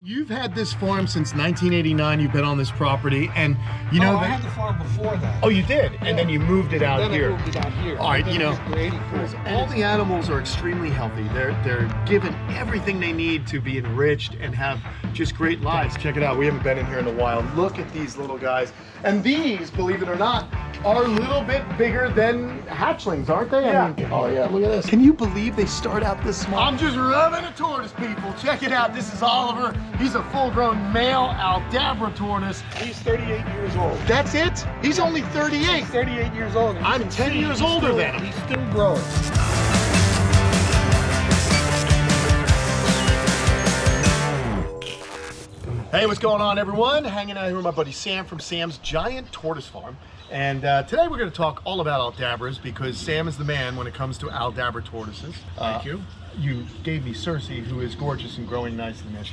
You've had this farm since 1989. You've been on this property, and you know I had the farm before that. Oh, you did, and then you moved it out here. I moved it out here. All right, you know, all the animals are extremely healthy. They're given everything they need to be enriched and have just great lives. Check it out. We haven't been in here in a while. Look at these little guys, and these, believe it or not, are a little bit bigger than hatchlings, aren't they? Yeah. I mean, oh yeah, look at this. Can you believe they start out this small? I'm just rubbing a tortoise, people. Check it out. This is Oliver. He's a full-grown male Aldabra tortoise. He's 38 years old. That's it? He's only 38. He's 38 years old. I'm 10 years older than him. He's still growing. Hey, what's going on, everyone? Hanging out here with my buddy Sam from Sam's Giant Tortoise Farm. And today we're going to talk all about Aldabras because Sam is the man when it comes to Aldabra tortoises. Thank you. You gave me Circe, who is gorgeous and growing nicely, man.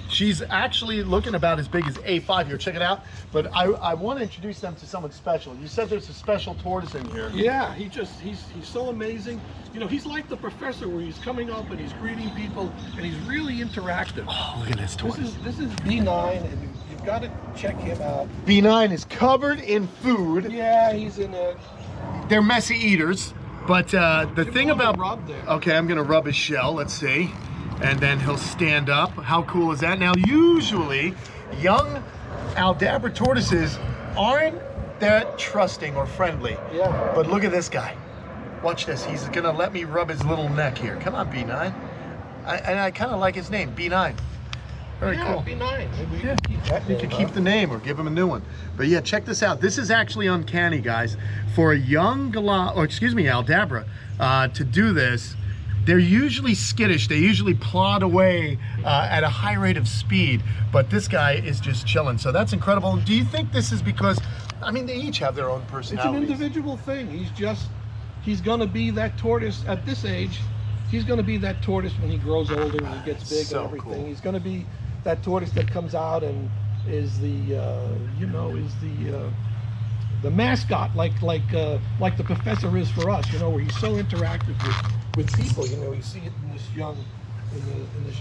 She's actually looking about as big as A5 here. Check it out. But I want to introduce them to someone special. You said there's a special tortoise in here. Yeah, he's so amazing. You know, he's like the professor where he's coming up and he's greeting people and he's really interactive. Oh, look at this tortoise. This is B9 and you've got to check him out. B9 is covered in food. Yeah, he's in a... They're messy eaters. But the thing about... Rub there. Okay, I'm going to rub his shell. Let's see. And then he'll stand up. How cool is that? Now, usually, young Aldabra tortoises aren't that trusting or friendly. Yeah. But look at this guy. Watch this. He's gonna let me rub his little neck here. Come on, B9. I kind of like his name, B9. Very cool. B9. Maybe Yeah. keep that You name, could keep the name or give him a new one. But yeah, check this out. This is actually uncanny, guys. For a young Aldabra to do this, they're usually skittish. They usually plod away at a high rate of speed, but this guy is just chilling. So that's incredible. Do you think this is because, I mean, they each have their own personalities. It's an individual thing. He's gonna be that tortoise at this age. He's gonna be that tortoise when he grows older and he gets big So and everything. cool. He's gonna be that tortoise that comes out and is the mascot, like the professor is for us. You know, where he's so interactive with people. You know, you see it in this young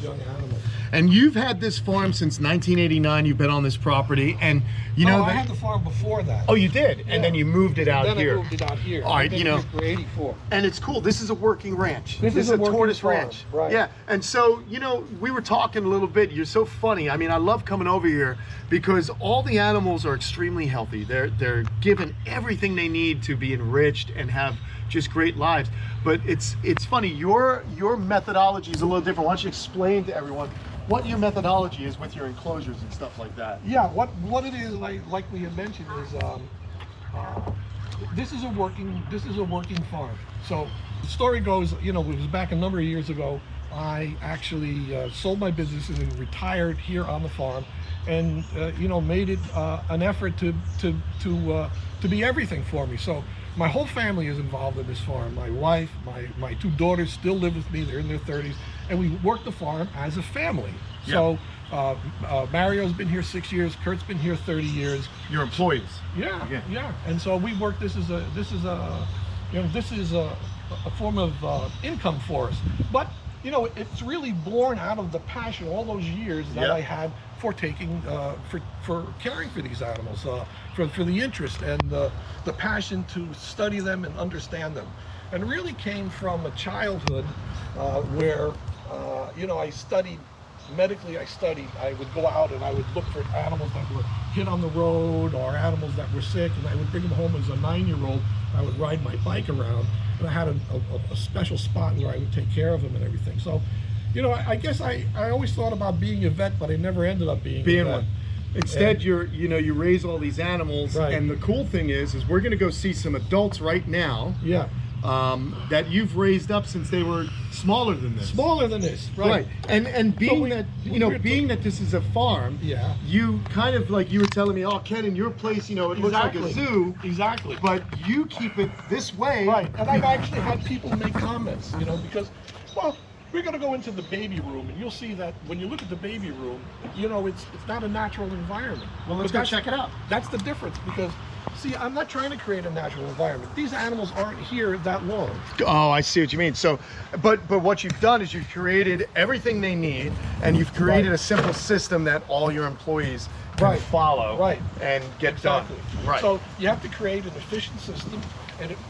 animal. And you've had this farm since 1989. You've been on this property, and you know I had the farm before that. Oh, you did, and then you moved it out then here. I moved it out here. All right, you know, for 84. and it's cool. This is a working ranch. This is a working tortoise farm, ranch, right? Yeah, and so you know, we were talking a little bit. You're so funny. I mean, I love coming over here because all the animals are extremely healthy. They're given everything they need to be enriched and have just great lives. But it's funny. Your methodology is a little different. Why don't you explain to everyone what your methodology is with your enclosures and stuff like that? Yeah, what it is, like we had mentioned, is this is a working farm. So the story goes, you know, it was back a number of years ago. I actually sold my businesses and retired here on the farm, and you know, made it an effort to be everything for me. So my whole family is involved in this farm. My wife, my two daughters still live with me. They're in their 30s, and we work the farm as a family. Yeah. So Mario's been here 6 years. Kurt's been here 30 years. Your employees. Yeah. And so we work. This is a form of income for us. But you know, it's really born out of the passion all those years that I had for taking, for caring for these animals, for the interest and the passion to study them and understand them. And really came from a childhood where, you know, I studied, medically I studied. I would go out and I would look for animals that were hit on the road or animals that were sick, and I would bring them home as a 9-year-old. I would ride my bike around, and I had a special spot where I would take care of them and everything. So, you know, I guess I always thought about being a vet, but I never ended up being a vet. One. Instead, you raise all these animals, right. And the cool thing is we're going to go see some adults right now. Yeah. That you've raised up since they were smaller than this. Smaller than this, right? And being that this is a farm, yeah. You kind of, like you were telling me, oh, Ken, in your place, you know, it looks like a zoo. Exactly. But you keep it this way. Right. And I've actually had people make comments, you know, because, well, we're going to go into the baby room, and you'll see that when you look at the baby room, you know, it's not a natural environment. Well, let's go check it out. That's the difference, because See, I'm not trying to create a natural environment. These animals aren't here that long. Oh, I see what you mean. So, but what you've done is you've created everything they need, and you've created a simple system that all your employees can follow and get done. Right. So you have to create an efficient system,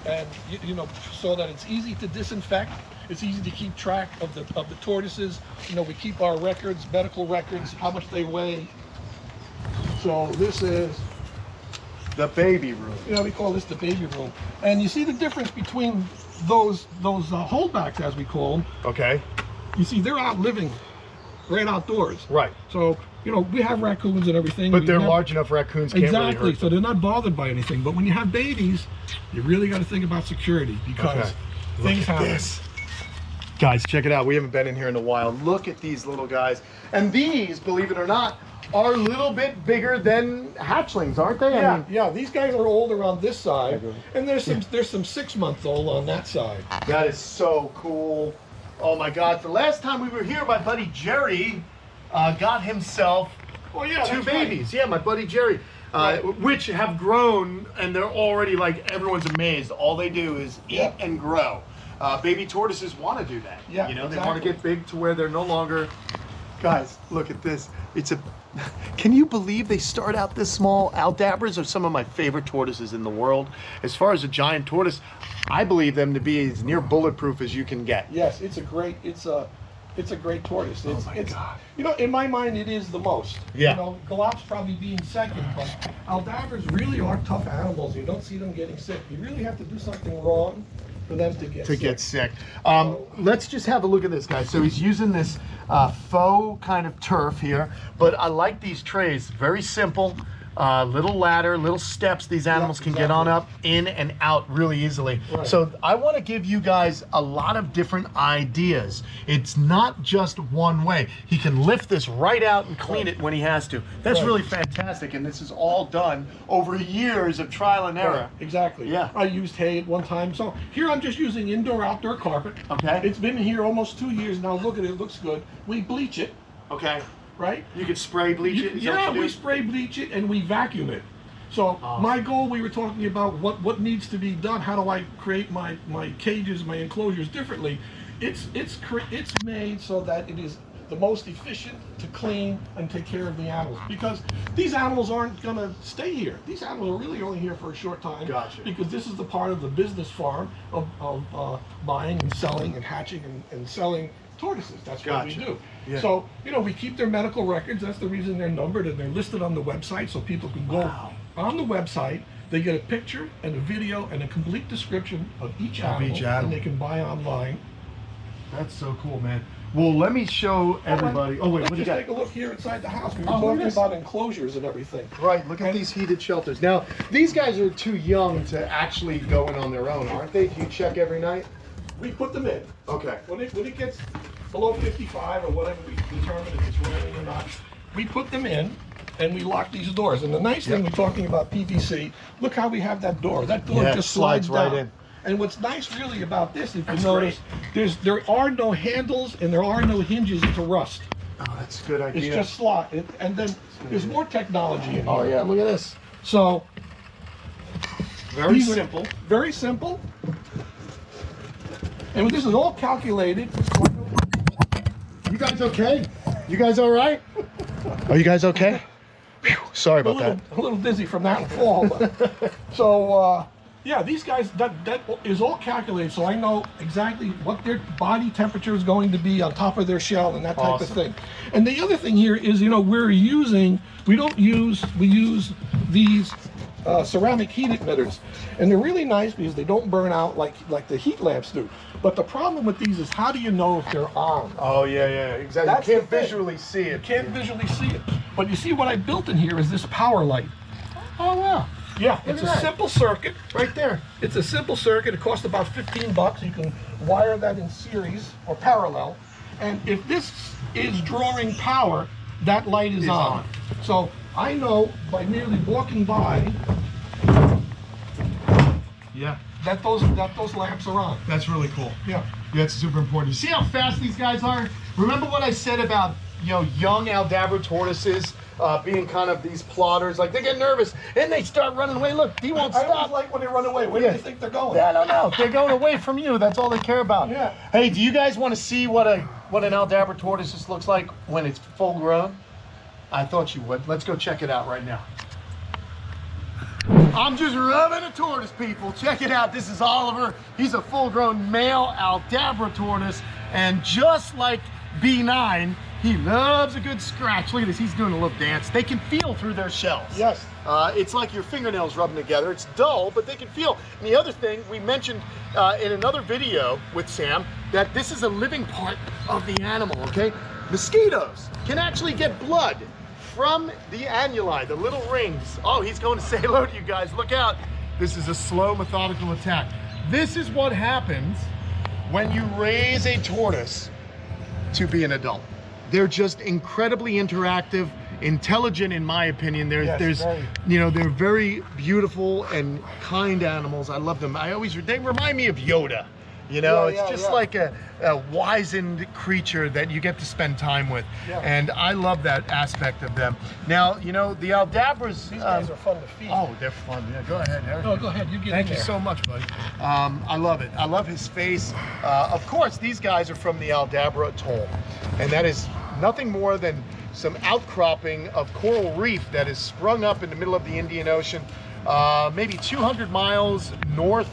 and you know, so that it's easy to disinfect. It's easy to keep track of the tortoises. You know, we keep our records, medical records, how much they weigh. So this is the baby room. You know, we call this the baby room. And you see the difference between those holdbacks, as we call them. Okay. You see, they're out living right outdoors. Right. So, you know, we have raccoons and everything. But they're large enough raccoons can't really hurt them. So they're not bothered by anything. But when you have babies, you really got to think about security, because things happen. Guys, check it out. We haven't been in here in a while. Look at these little guys. And these, believe it or not, are a little bit bigger than hatchlings, aren't they? Yeah, I mean, yeah. These guys are older on this side, and there's some 6-month-old on that side. That is so cool. Oh my God! The last time we were here, my buddy Jerry got himself 2 babies. Yeah, my buddy Jerry, which have grown, and they're already like everyone's amazed. All they do is eat and grow. Baby tortoises want to do that. Yeah, you know, they want to get big to where they're no longer. Guys, look at this. It's a. Can you believe they start out this small? Aldabras are some of my favorite tortoises in the world. As far as a giant tortoise, I believe them to be as near bulletproof as you can get. Yes, it's a great tortoise. Oh my God. You know, in my mind, it is the most. Yeah. You know, Galap's probably being second, but Aldabras really are tough animals. You don't see them getting sick. You really have to do something wrong for them to get sick. Let's just have a look at this, guys. So he's using this faux kind of turf here, but I like these trays. Very simple. Little ladder, little steps these animals can get on up, in and out really easily. Right. So I want to give you guys a lot of different ideas. It's not just one way. He can lift this right out and clean it when he has to. That's really fantastic, and this is all done over years of trial and error. Right. Exactly. Yeah. I used hay at one time. So here I'm just using indoor-outdoor carpet. Okay. It's been here almost 2 years now. Look at it. It looks good. We bleach it. Okay. Right? You could spray bleach it? Yeah, we spray bleach it and we vacuum it. So my goal, we were talking about what needs to be done. How do I create my cages, my enclosures differently? It's made so that it is the most efficient to clean and take care of the animals, because these animals aren't going to stay here. These animals are really only here for a short time. Gotcha. Because this is the part of the business farm of buying and selling and hatching and selling tortoises. That's what we do. Yeah. So, you know, we keep their medical records. That's the reason they're numbered, and they're listed on the website, so people can go on the website. They get a picture and a video and a complete description of each animal, and they can buy online. That's so cool, man. Well, let me show everybody. Oh wait, what do you got? Take a look here inside the house. We were talking about enclosures and everything. Right, look at these heated shelters. Now, these guys are too young to actually go in on their own, aren't they? Do you check every night? We put them in. Okay. When it gets below 55 or whatever we determine if it's raining or not, we put them in and we lock these doors. And the nice thing, we're talking about PVC, look how we have that door. That door just slides down. right in. And what's nice really about this, if you notice, there are no handles and there are no hinges to rust. Oh, that's a good idea. It's just slot. And then there's more technology in here. Oh yeah, look at this. So, Very simple. Very simple. And this is all calculated. You guys okay? You guys all right? Are you guys okay? Whew, sorry about that. A little dizzy from that fall. So, yeah, these guys, that is all calculated, so I know exactly what their body temperature is going to be on top of their shell and that type of thing. And the other thing here is, you know, we use these ceramic heat emitters, and they're really nice because they don't burn out like the heat lamps do. But the problem with these is, how do you know if they're on? Oh yeah, exactly. That's you can't visually see it. You can't visually see it. But you see what I built in here is this power light. Oh wow. Yeah, it's a simple circuit right there. It's a simple circuit. It costs about $15. You can wire that in series or parallel. And if this is drawing power, that light is on. So I know by merely walking by that those lamps are on. That's really cool. Yeah. That's super important. You see how fast these guys are? Remember what I said about, you know, young Aldabra tortoises being kind of these plotters. Like they get nervous and they start running away. Look, he won't I stop. always like when they run away. Where do you think they're going? I don't know. They're going away from you. That's all they care about. Yeah. Hey, do you guys want to see what an Aldabra tortoise looks like when it's full grown? I thought you would. Let's go check it out right now. I'm just rubbing a tortoise, people. Check it out. This is Oliver. He's a full-grown male Aldabra tortoise, and just like B9, he loves a good scratch. Look at this. He's doing a little dance. They can feel through their shells. Yes. It's like your fingernails rubbing together. It's dull, but they can feel. And the other thing we mentioned in another video with Sam, that this is a living part of the animal, okay? Mosquitoes can actually get blood from the annuli, the little rings. Oh, he's going to say hello to you guys. Look out. This is a slow, methodical attack. This is what happens when you raise a tortoise to be an adult. They're just incredibly interactive, intelligent, in my opinion. They're very beautiful and kind animals. I love them. They remind me of Yoda. It's just like a wizened creature that you get to spend time with. Yeah. And I love that aspect of them. Now, the Aldabras. These guys are fun to feed. Oh, they're fun. Yeah, go ahead, Eric. No, go ahead. You get Thank you so much, buddy. I love it. I love his face. Of course, these guys are from the Aldabra Atoll. And that is nothing more than some outcropping of coral reef that is sprung up in the middle of the Indian Ocean, maybe 200 miles north.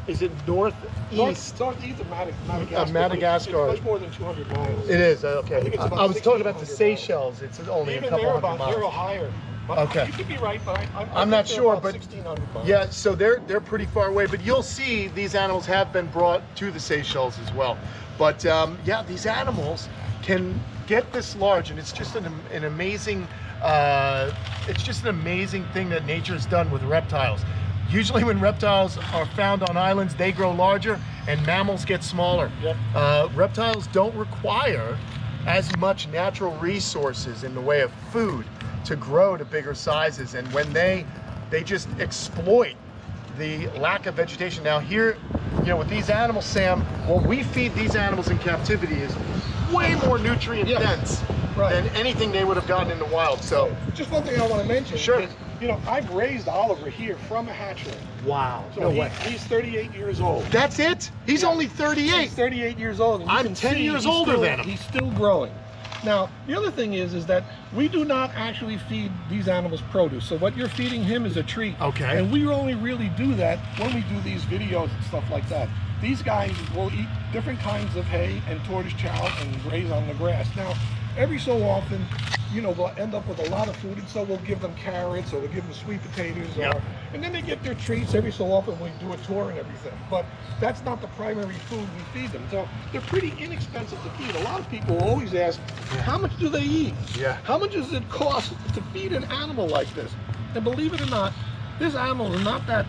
Is it northeast? Northeast of Madagascar. Madagascar. It's much more than 200 miles. It is, okay. I think it's about I was talking about the 1,600 Seychelles. It's only Even a couple hundred miles. They're higher. But Okay. You could be right, but I'm not sure, about but 1,600 miles. yeah, so they're pretty far away. But you'll see these animals have been brought to the Seychelles as well. But yeah, these animals can get this large, and it's just an amazing. It's just an amazing thing that nature has done with reptiles. Usually when reptiles are found on islands, they grow larger and mammals get smaller. Yep. Reptiles don't require as much natural resources in the way of food to grow to bigger sizes. And when they just exploit the lack of vegetation. Now here, with these animals, Sam, what we feed these animals in captivity is way more nutrient dense than anything they would have gotten in the wild. So just one thing I want to mention. Sure. Is, I've raised Oliver here from a hatchery. Wow. So no way. He's 38 years old. That's it? He's only 38. He's 38 years old. And I'm 10 years older than him. He's still growing. Now, the other thing is that we do not actually feed these animals produce. So what you're feeding him is a treat. Okay. And we only really do that when we do these videos and stuff like that. These guys will eat different kinds of hay and tortoise chow and graze on the grass. Now, every so often, they'll end up with a lot of food, and so we'll give them carrots or we'll give them sweet potatoes, and then they get their treats every so often when we do a tour and everything. But that's not the primary food we feed them. So they're pretty inexpensive to feed. A lot of people always ask, how much do they eat? Yeah. How much does it cost to feed an animal like this? And believe it or not, this animal is not that,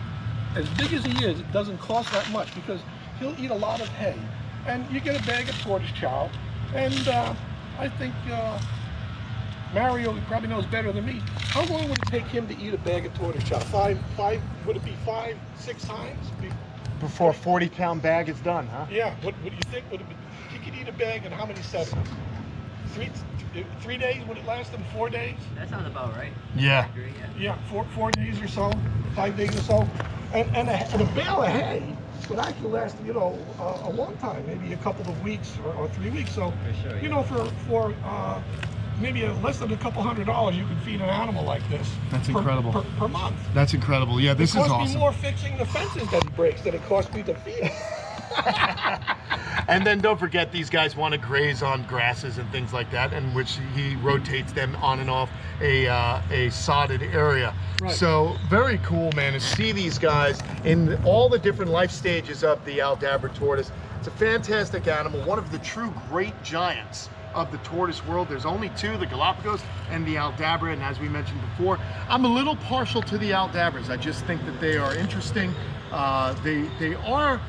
as big as he is, it doesn't cost that much because he'll eat a lot of hay. And you get a bag of tortoise chow, and I think Mario probably knows better than me. How long would it take him to eat a bag of tortoise chow? Would it be 5-6 times? Before a 40-pound bag is done, huh? Yeah. What do you think? He could eat a bag in how many seconds? 3 days? Would it last him 4 days? That sounds about right. Yeah. Yeah, 4 days or so, 5 days or so. And a bale of hay would actually last, a long time, maybe a couple of weeks or 3 weeks. So, For sure, for maybe less than a couple $100, you can feed an animal like this. That's incredible. Per month. That's incredible. Yeah, this is awesome. It costs me more fixing the fences that he breaks than it costs me to feed him. And then don't forget, these guys want to graze on grasses and things like that, in which he rotates them on and off a sodded area. Right. So very cool, man, to see these guys in all the different life stages of the Aldabra tortoise. It's a fantastic animal, one of the true great giants of the tortoise world. There's only two, the Galapagos and the Aldabra, and as we mentioned before, I'm a little partial to the Aldabras. I just think that they are interesting. They are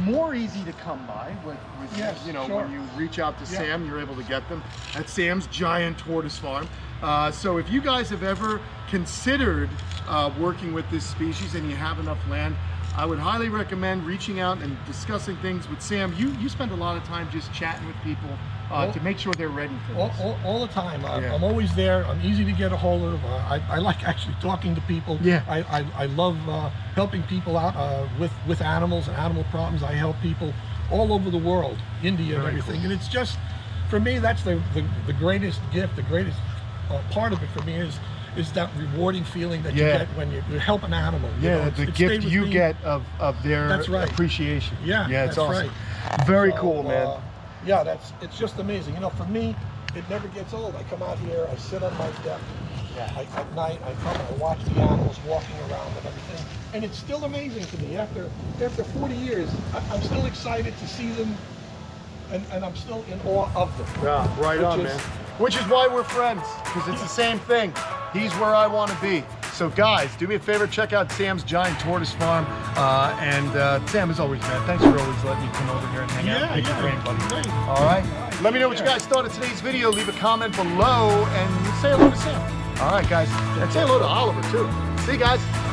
more easy to come by with Yes, sure. when you reach out to Sam, you're able to get them at Sam's Giant Tortoise Farm. So if you guys have ever considered working with this species and you have enough land, I would highly recommend reaching out and discussing things with Sam. You spend a lot of time just chatting with people to make sure they're ready for this. All the time. Yeah. I'm always there. I'm easy to get a hold of. I like actually talking to people. Yeah. I love helping people out with animals and animal problems. I help people all over the world, India and everything. Cool. And it's just, for me, that's the greatest gift, the greatest part of it for me is that rewarding feeling that you get when you help an animal. The gift you get of their appreciation. Yeah, it's that's awesome. right. Very cool, man. Yeah, it's just amazing. For me, it never gets old. I come out here, I sit on my deck. At night, I come and I watch the animals walking around and everything, and it's still amazing to me. After 40 years, I'm still excited to see them, and I'm still in awe of them. Yeah, right on, man. Which is why we're friends, because it's the same thing. He's where I want to be. So guys, do me a favor, check out Sam's Giant Tortoise Farm. And Sam, as always, man, thanks for always letting me come over here and hang out and pick your brain, buddy. Great. All right? Let me know what you guys thought of today's video. Leave a comment below and say hello to Sam. All right, guys. And say hello to Oliver, too. See you guys.